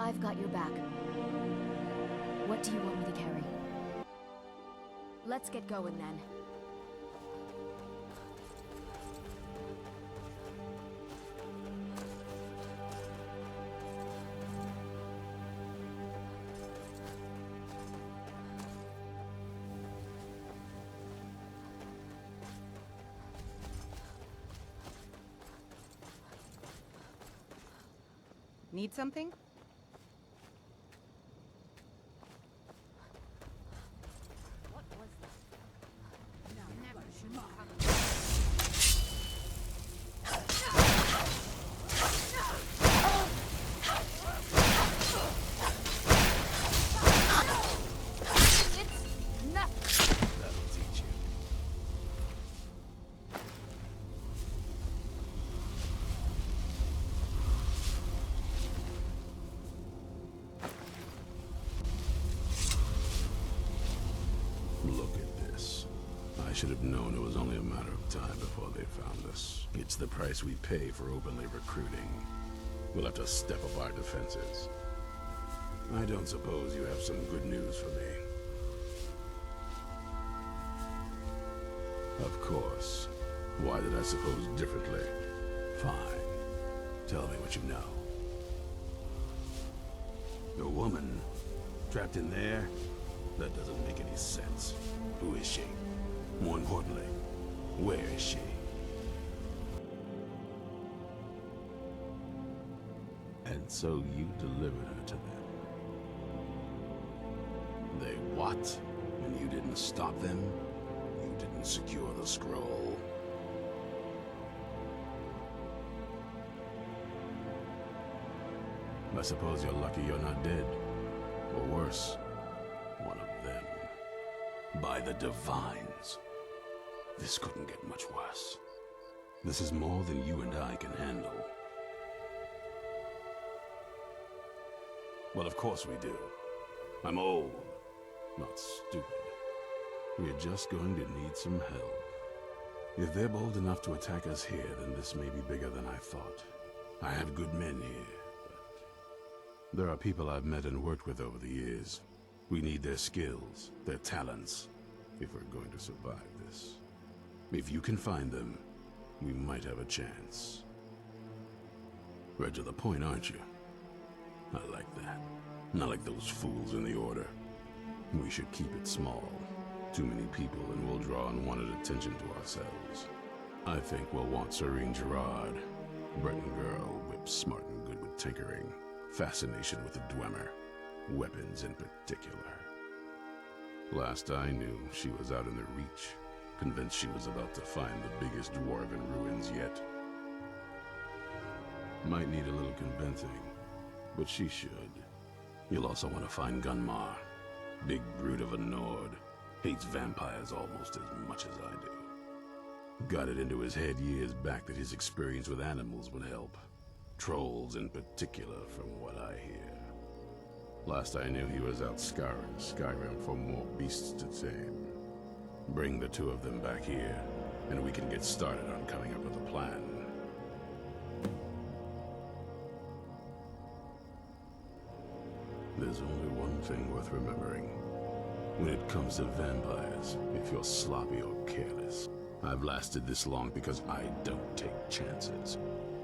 I've got your back. What do you want me to carry? Let's get going then. Need something? What was that? No, never should have happened. It's nothing. That'll teach you. Look at this. I should have known it was only a matter of time before they found us. It's the price we pay for openly recruiting. We'll have to step up our defenses. I don't suppose you have some good news for me. Of course. Why did I suppose differently? Fine. Tell me what you know. A woman? Trapped in there? That doesn't make any sense. Who is she? More importantly, where is she? And so you delivered her to them. They what? And you didn't stop them? You didn't secure the scroll? I suppose you're lucky you're not dead. Or worse, one of them. By the Divines. This couldn't get much worse. This is more than you and I can handle. Well, of course we do. I'm old, not stupid. We're just going to need some help. If they're bold enough to attack us here, then this may be bigger than I thought. I have good men here, but there are people I've met and worked with over the years. We need their skills, their talents, if we're going to survive this. If you can find them, we might have a chance. Right to the point, aren't you? I like that. Not like those fools in the Order. We should keep it small. Too many people and we'll draw unwanted attention to ourselves. I think we'll want Serene Gerard. Breton girl, whip smart and good with tinkering. Fascination with the Dwemer. Weapons in particular. Last I knew, she was out in the Reach. Convinced she was about to find the biggest dwarven ruins yet. Might need a little convincing, but she should. You'll also want to find Gunmar. Big brute of a Nord. Hates vampires almost as much as I do. Got it into his head years back that his experience with animals would help. Trolls in particular, from what I hear. Last I knew, he was out scouring Skyrim for more beasts to tame. Bring the two of them back here, and we can get started on coming up with a plan. There's only one thing worth remembering. When it comes to vampires, if you're sloppy or careless, I've lasted this long because I don't take chances.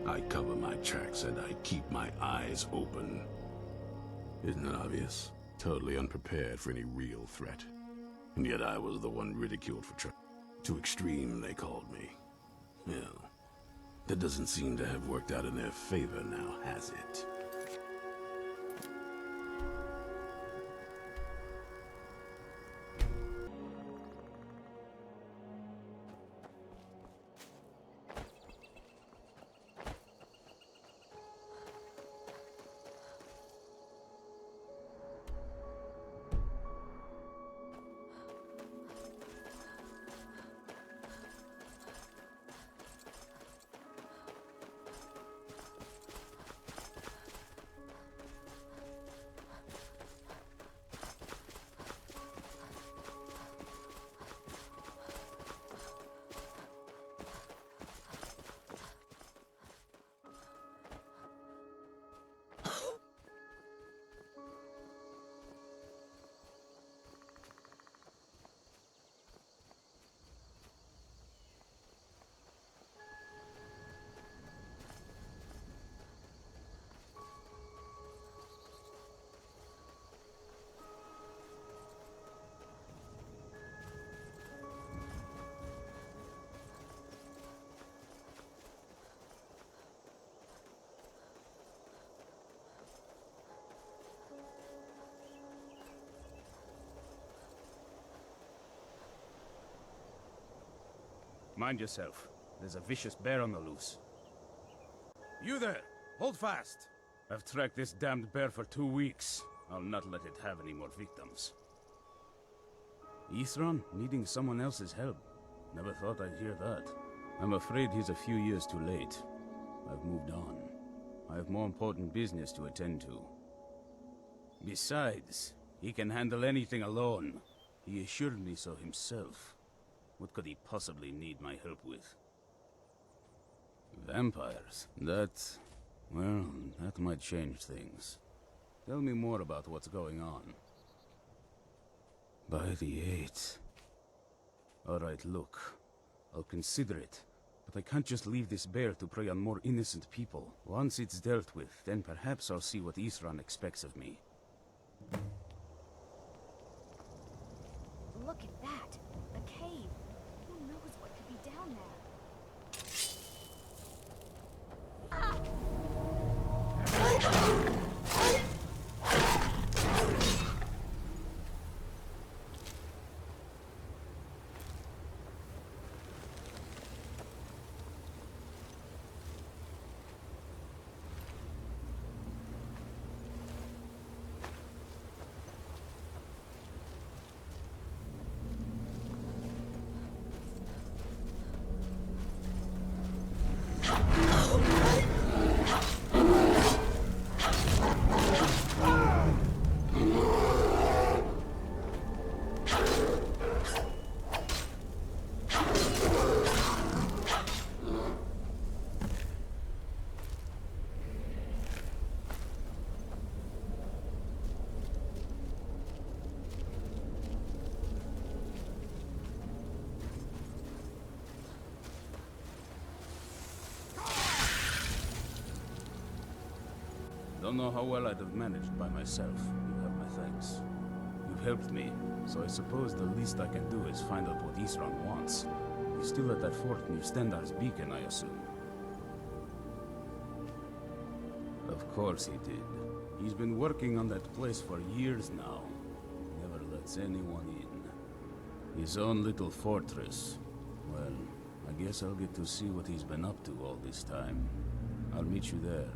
I cover my tracks and I keep my eyes open. Isn't it obvious? Totally unprepared for any real threat. And yet I was the one ridiculed for trying. Too extreme, they called me. Well, that doesn't seem to have worked out in their favor now, has it? Mind yourself. There's a vicious bear on the loose. You there! Hold fast! I've tracked this damned bear for 2 weeks. I'll not let it have any more victims. Ithran needing someone else's help. Never thought I'd hear that. I'm afraid he's a few years too late. I've moved on. I have more important business to attend to. Besides, he can handle anything alone. He assured me so himself. What could he possibly need my help with? Vampires? Well, that might change things. Tell me more about what's going on. By the 8th. Alright, look. I'll consider it. But I can't just leave this bear to prey on more innocent people. Once it's dealt with, then perhaps I'll see what Ithran expects of me. Look at that! A cave! Who knows what could be down there? Ah! Don't know how well I'd have managed by myself. You have my thanks. You've helped me, so I suppose the least I can do is find out what Ithran wants. He's still at that fort near Stendar's beacon, I assume. Of course he did. He's been working on that place for years now. Never lets anyone in. His own little fortress. Well, I guess I'll get to see what he's been up to all this time. I'll meet you there.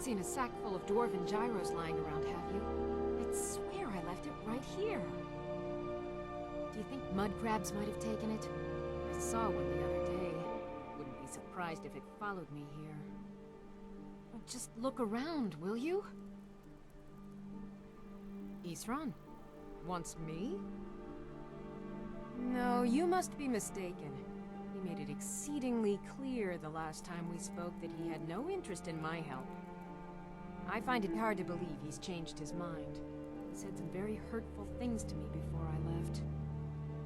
Seen a sack full of dwarven gyros lying around, have you? I swear I left it right here. Do you think mud crabs might have taken it? I saw one the other day. Wouldn't be surprised if it followed me here. Just look around, will you? Ithran? Wants me? No, you must be mistaken. He made it exceedingly clear the last time we spoke that he had no interest in my help. I find it hard to believe he's changed his mind. He said some very hurtful things to me before I left.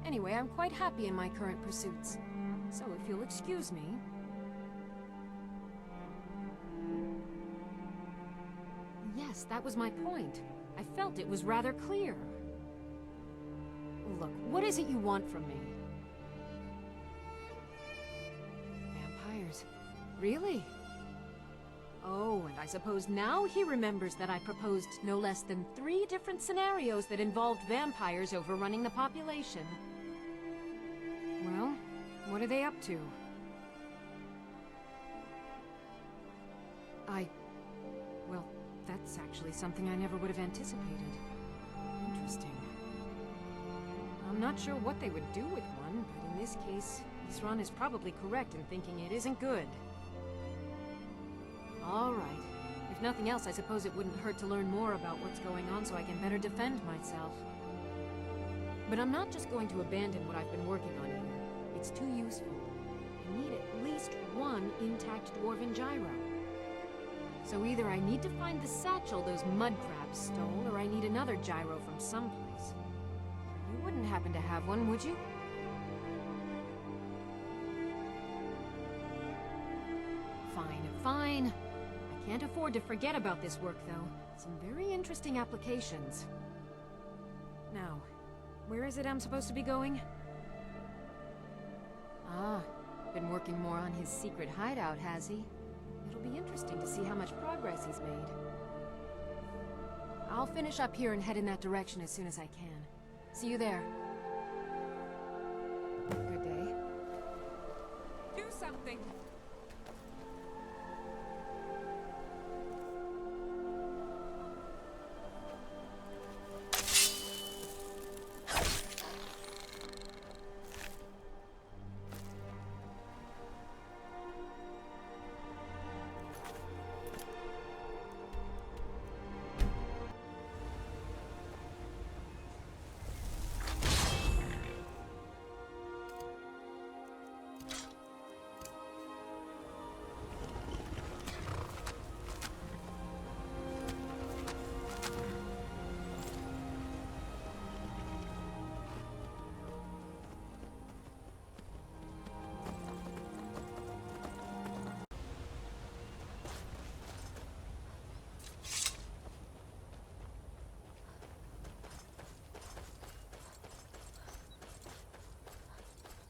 Anyway, I'm quite happy in my current pursuits. So if you'll excuse me... Yes, that was my point. I felt it was rather clear. Look, what is it you want from me? Vampires. Really? Oh, and I suppose now he remembers that I proposed no less than 3 different scenarios that involved vampires overrunning the population. Well, what are they up to? Well, that's actually something I never would have anticipated. Interesting. I'm not sure what they would do with one, but in In this case, Isran is probably correct in thinking it isn't good. All right. If nothing else, I suppose it wouldn't hurt to learn more about what's going on so I can better defend myself. But I'm not just going to abandon what I've been working on here. It's too useful. I need at least one intact dwarven gyro. So either I need to find the satchel those mud crabs stole, or I need another gyro from someplace. You wouldn't happen to have one, would you? Fine, fine. I can't afford to forget about this work, though. Some very interesting applications. Now, where is it I'm supposed to be going? Ah, been working more on his secret hideout, has he? It'll be interesting to see how much progress he's made. I'll finish up here and head in that direction as soon as I can. See you there. Good day. Do something!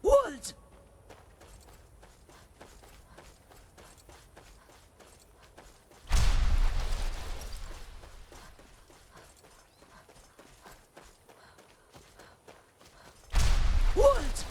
What? What?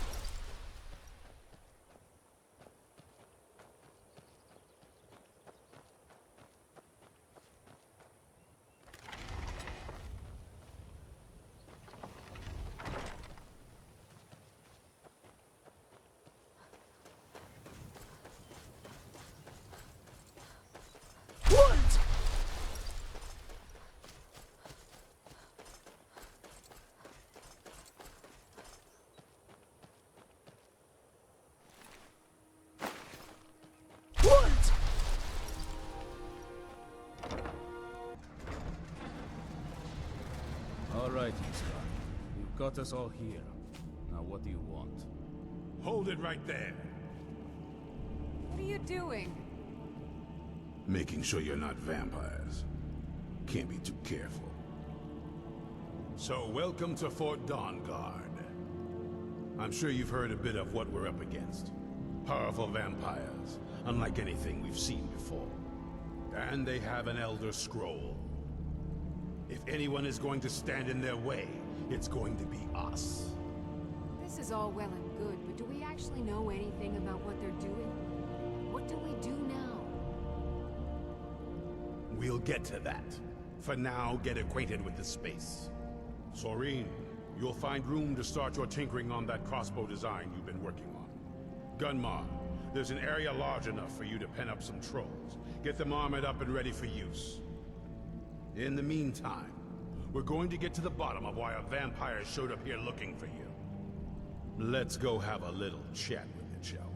What? What? All right, Isran. You've got us all here. Now what do you want? Hold it right there. What are you doing? Making sure you're not vampires. Can't be too careful. So, welcome to Fort Dawnguard. I'm sure you've heard a bit of what we're up against. Powerful vampires, unlike anything we've seen before. And they have an Elder Scroll. If anyone is going to stand in their way, it's going to be us. This is all well and good, but do we actually know anything about what they're doing? What do we do now? We'll get to that. For now, get acquainted with the space. Soreen, you'll find room to start your tinkering on that crossbow design you've been working on. Gunmar, there's an area large enough for you to pen up some trolls. Get them armored up and ready for use. In the meantime, we're going to get to the bottom of why a vampire showed up here looking for you. Let's go have a little chat with it, shall we?